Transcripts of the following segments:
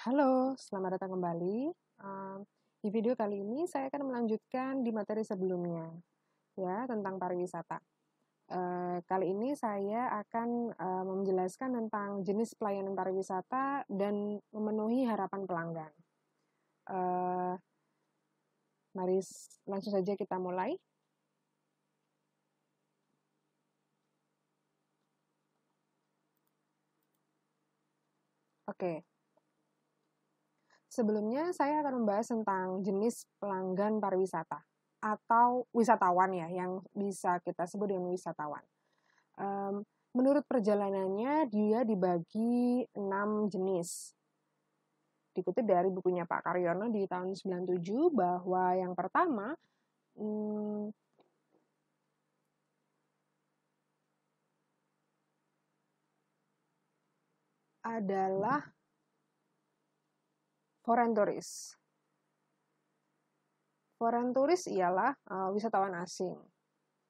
Halo, selamat datang kembali. Di video kali ini saya akan melanjutkan di materi sebelumnya, ya, tentang pariwisata. Kali ini saya akan menjelaskan tentang jenis pelayanan pariwisata dan memenuhi harapan pelanggan. Eh, Mari langsung saja kita mulai. Oke. Sebelumnya saya akan membahas tentang jenis pelanggan pariwisata atau wisatawan ya, yang bisa kita sebut dengan wisatawan. Menurut perjalanannya, dia dibagi 6 jenis. Dikutip dari bukunya Pak Karyono di tahun 97 bahwa yang pertama adalah foreign tourist. Foreign tourist ialah wisatawan asing,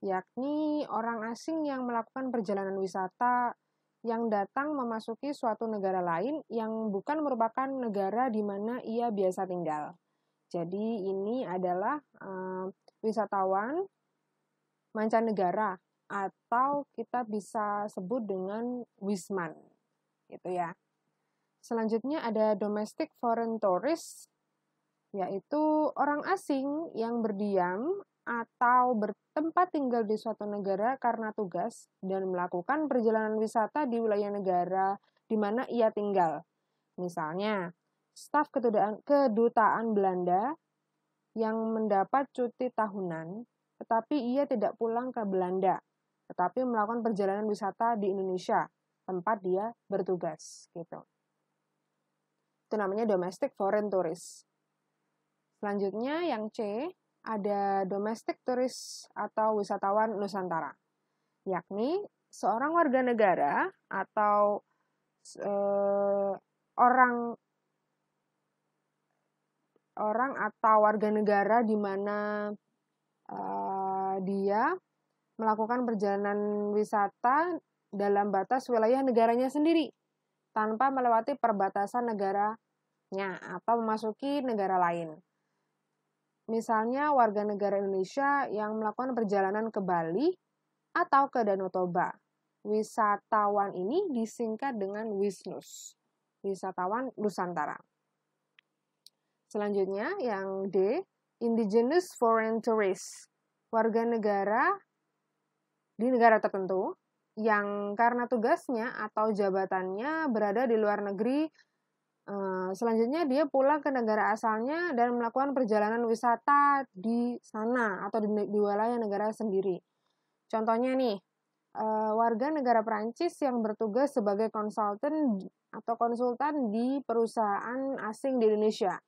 yakni orang asing yang melakukan perjalanan wisata yang datang memasuki suatu negara lain yang bukan merupakan negara di mana ia biasa tinggal. Jadi ini adalah wisatawan mancanegara atau kita bisa sebut dengan wisman, gitu ya. Selanjutnya ada domestic foreign tourist, yaitu orang asing yang berdiam atau bertempat tinggal di suatu negara karena tugas dan melakukan perjalanan wisata di wilayah negara di mana ia tinggal. Misalnya, staf kedutaan Belanda yang mendapat cuti tahunan, tetapi ia tidak pulang ke Belanda, tetapi melakukan perjalanan wisata di Indonesia, tempat dia bertugas, gitu. Itu namanya domestic foreign tourist. Selanjutnya yang C, ada domestic tourist atau wisatawan Nusantara, yakni seorang warga negara atau orang atau warga negara di mana dia melakukan perjalanan wisata dalam batas wilayah negaranya sendiri tanpa melewati perbatasan negaranya atau memasuki negara lain. Misalnya warga negara Indonesia yang melakukan perjalanan ke Bali atau ke Danau Toba. Wisatawan ini disingkat dengan WISNUS, wisatawan Nusantara. Selanjutnya yang D, indigenous foreign tourist, warga negara di negara tertentu yang karena tugasnya atau jabatannya berada di luar negeri. Selanjutnya dia pulang ke negara asalnya dan melakukan perjalanan wisata di sana atau di wilayah negara sendiri. Contohnya nih, warga negara Prancis yang bertugas sebagai konsultan atau konsultan di perusahaan asing di Indonesia.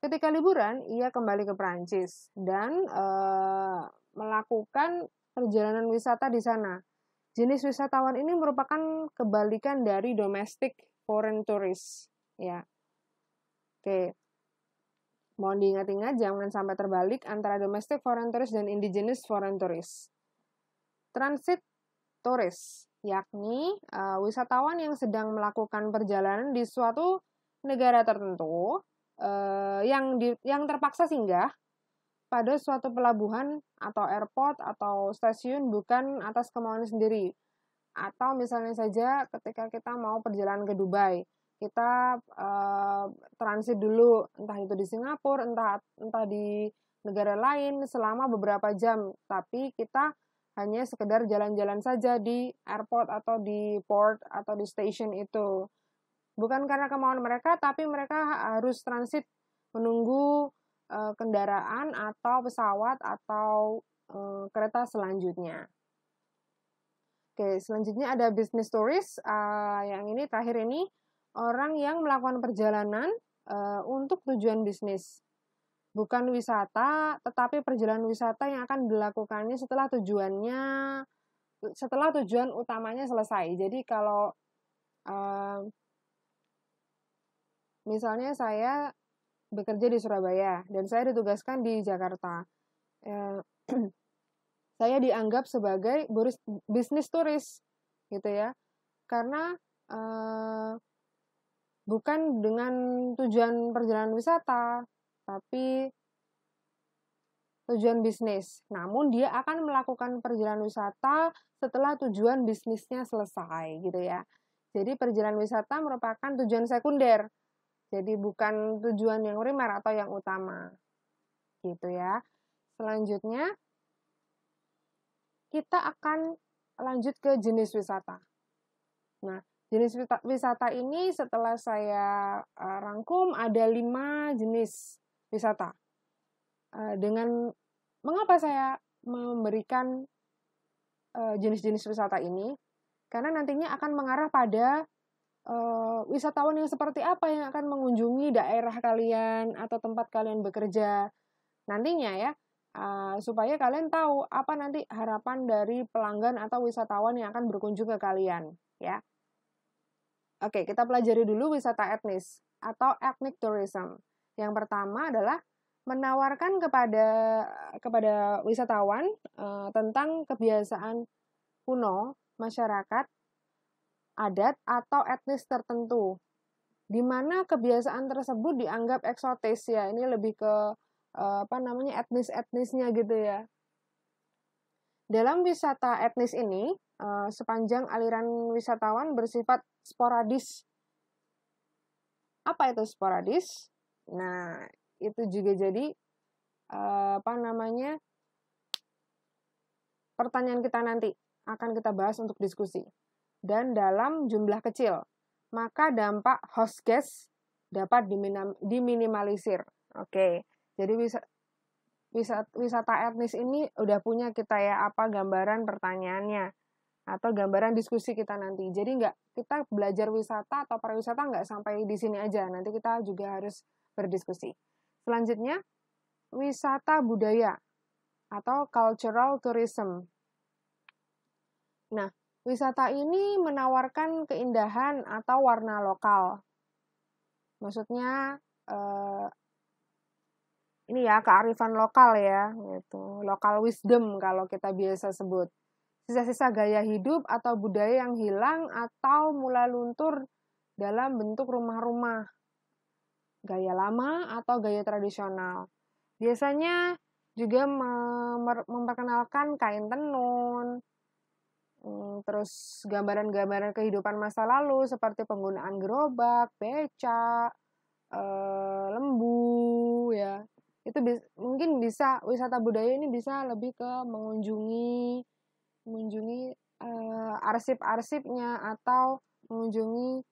Ketika liburan, ia kembali ke Prancis dan melakukan perjalanan wisata di sana. Jenis wisatawan ini merupakan kebalikan dari domestic foreign tourist, ya. Oke. Mohon diingat-ingat jangan sampai terbalik antara domestic foreign tourist dan indigenous foreign tourist. Transit tourist, yakni wisatawan yang sedang melakukan perjalanan di suatu negara tertentu yang terpaksa singgah pada suatu pelabuhan atau airport atau stasiun bukan atas kemauan sendiri. Atau misalnya saja ketika kita mau perjalanan ke Dubai, kita transit dulu, entah itu di Singapura, entah di negara lain selama beberapa jam, tapi kita hanya sekedar jalan-jalan saja di airport atau di port atau di station itu. Bukan karena kemauan mereka, tapi mereka harus transit menunggu kendaraan atau pesawat atau kereta selanjutnya. Oke, selanjutnya ada business tourist. Yang ini terakhir ini orang yang melakukan perjalanan untuk tujuan bisnis. Bukan wisata, tetapi perjalanan wisata yang akan dilakukannya setelah tujuan utamanya selesai. Jadi kalau misalnya saya bekerja di Surabaya dan saya ditugaskan di Jakarta. Saya dianggap sebagai bisnis turis gitu ya. Karena bukan dengan tujuan perjalanan wisata, tapi tujuan bisnis. Namun dia akan melakukan perjalanan wisata setelah tujuan bisnisnya selesai gitu ya. Jadi perjalanan wisata merupakan tujuan sekunder. Jadi bukan tujuan yang primer atau yang utama. Gitu ya. Selanjutnya kita akan lanjut ke jenis wisata. Nah, jenis wisata ini setelah saya rangkum ada 5 jenis wisata. Dengan mengapa saya memberikan jenis-jenis wisata ini? Karena nantinya akan mengarah pada wisatawan yang seperti apa yang akan mengunjungi daerah kalian atau tempat kalian bekerja. Nantinya ya, supaya kalian tahu apa nanti harapan dari pelanggan atau wisatawan yang akan berkunjung ke kalian, ya. Oke, kita pelajari dulu wisata etnis atau ethnic tourism. Yang pertama adalah menawarkan kepada wisatawan tentang kebiasaan kuno masyarakat, adat atau etnis tertentu, di mana kebiasaan tersebut dianggap eksotis ya. Ini lebih ke etnis-etnisnya gitu ya. Dalam wisata etnis ini, sepanjang aliran wisatawan bersifat sporadis. Apa itu sporadis? Nah, itu juga jadi pertanyaan kita nanti akan kita bahas untuk diskusi. Dan dalam jumlah kecil, maka dampak host guest dapat diminimalisir. Oke, jadi wisata etnis ini udah punya kita ya apa gambaran pertanyaannya atau gambaran diskusi kita nanti. Jadi kita belajar wisata atau pariwisata nggak sampai di sini aja. Nanti kita juga harus berdiskusi. Selanjutnya, wisata budaya atau cultural tourism. Nah, wisata ini menawarkan keindahan atau warna lokal. Maksudnya ini ya kearifan lokal ya, gitu. Local wisdom kalau kita biasa sebut. Sisa-sisa gaya hidup atau budaya yang hilang atau mulai luntur dalam bentuk rumah-rumah gaya lama atau gaya tradisional. Biasanya juga memperkenalkan kain tenun, terus gambaran-gambaran kehidupan masa lalu seperti penggunaan gerobak, becak, lembu ya. Itu mungkin bisa wisata budaya ini bisa lebih ke mengunjungi arsip-arsipnya atau mengunjungi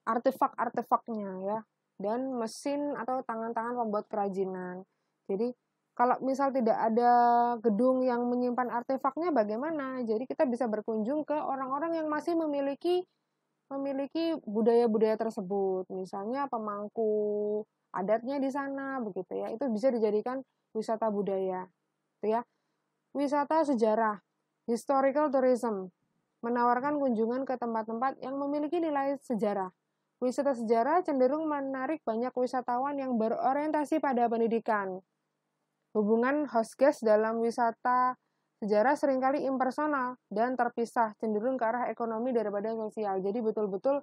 artefak-artefaknya ya, dan mesin atau tangan-tangan pembuat kerajinan. Jadi kalau misal tidak ada gedung yang menyimpan artefaknya bagaimana? Jadi kita bisa berkunjung ke orang-orang yang masih memiliki budaya-budaya tersebut. Misalnya pemangku adatnya di sana begitu ya. Itu bisa dijadikan wisata budaya. Gitu ya. Wisata sejarah, historical tourism, menawarkan kunjungan ke tempat-tempat yang memiliki nilai sejarah. Wisata sejarah cenderung menarik banyak wisatawan yang berorientasi pada pendidikan. Hubungan host guest dalam wisata sejarah seringkali impersonal dan terpisah, cenderung ke arah ekonomi daripada sosial. Jadi betul-betul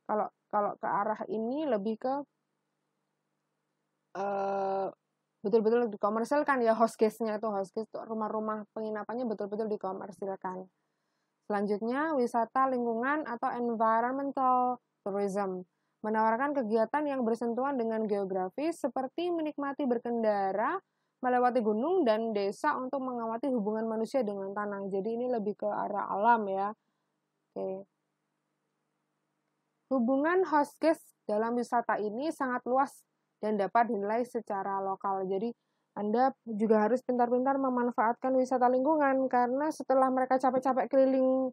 kalau ke arah ini lebih ke betul-betul dikomersilkan ya host guest-nya itu rumah-rumah penginapannya betul-betul dikomersilkan. Selanjutnya, wisata lingkungan atau environmental tourism menawarkan kegiatan yang bersentuhan dengan geografis seperti menikmati berkendara, melewati gunung dan desa untuk mengamati hubungan manusia dengan tanah. Jadi ini lebih ke arah alam ya. Oke. Hubungan host guest dalam wisata ini sangat luas dan dapat dinilai secara lokal. Jadi Anda juga harus pintar-pintar memanfaatkan wisata lingkungan karena setelah mereka capek-capek keliling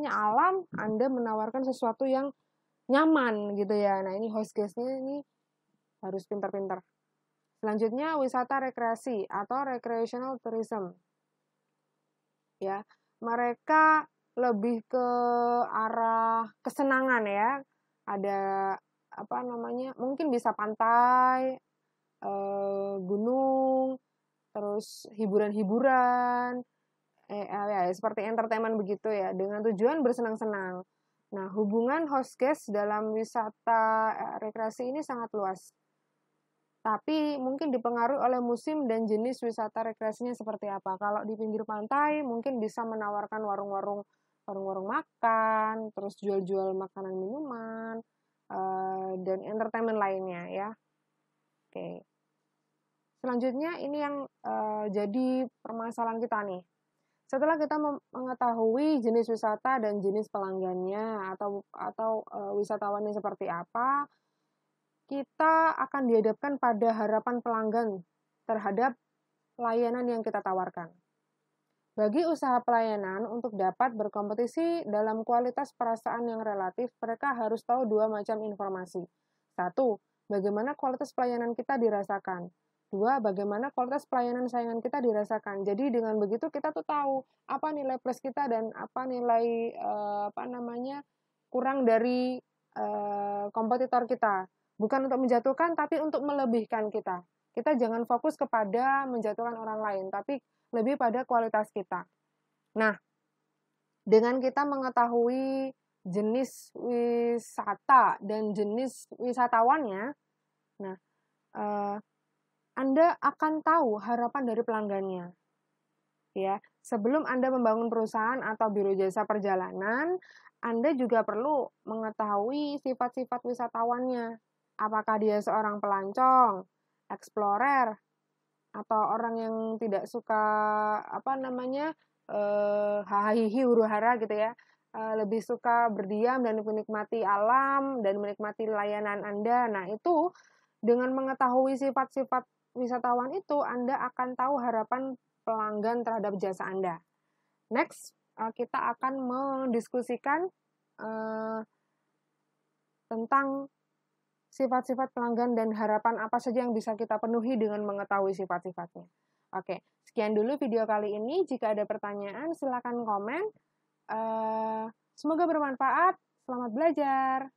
alam, Anda menawarkan sesuatu yang nyaman gitu ya. Nah, ini host guest-nya ini harus pintar-pintar. Selanjutnya wisata rekreasi atau recreational tourism. Ya, mereka lebih ke arah kesenangan ya. Ada mungkin bisa pantai, gunung, terus hiburan-hiburan, ya seperti entertainment begitu ya, dengan tujuan bersenang-senang. Nah, hubungan host guest dalam wisata rekreasi ini sangat luas. Tapi mungkin dipengaruhi oleh musim dan jenis wisata rekreasinya seperti apa. Kalau di pinggir pantai mungkin bisa menawarkan warung-warung makan, terus jual-jual makanan minuman, dan entertainment lainnya ya. Oke. Selanjutnya ini yang jadi permasalahan kita nih. Setelah kita mengetahui jenis wisata dan jenis pelanggannya atau wisatawannya seperti apa, kita akan dihadapkan pada harapan pelanggan terhadap layanan yang kita tawarkan. Bagi usaha pelayanan untuk dapat berkompetisi dalam kualitas perasaan yang relatif, mereka harus tahu dua macam informasi. Satu, bagaimana kualitas pelayanan kita dirasakan. Dua, bagaimana kualitas pelayanan saingan kita dirasakan. Jadi dengan begitu kita tuh tahu apa nilai plus kita dan apa nilai kurang dari kompetitor kita. Bukan untuk menjatuhkan, tapi untuk melebihkan kita. Kita jangan fokus kepada menjatuhkan orang lain, tapi lebih pada kualitas kita. Nah, dengan kita mengetahui jenis wisata dan jenis wisatawannya, nah, Anda akan tahu harapan dari pelanggannya. Ya, sebelum Anda membangun perusahaan atau biro jasa perjalanan, Anda juga perlu mengetahui sifat-sifat wisatawannya. Apakah dia seorang pelancong, explorer, atau orang yang tidak suka hahihi huru-hara gitu ya, lebih suka berdiam dan menikmati alam dan menikmati layanan Anda. Nah, itu dengan mengetahui sifat-sifat wisatawan itu, Anda akan tahu harapan pelanggan terhadap jasa Anda. Next, kita akan mendiskusikan tentang sifat-sifat pelanggan dan harapan apa saja yang bisa kita penuhi dengan mengetahui sifat-sifatnya. Oke, sekian dulu video kali ini. Jika ada pertanyaan, silakan komen. Semoga bermanfaat. Selamat belajar.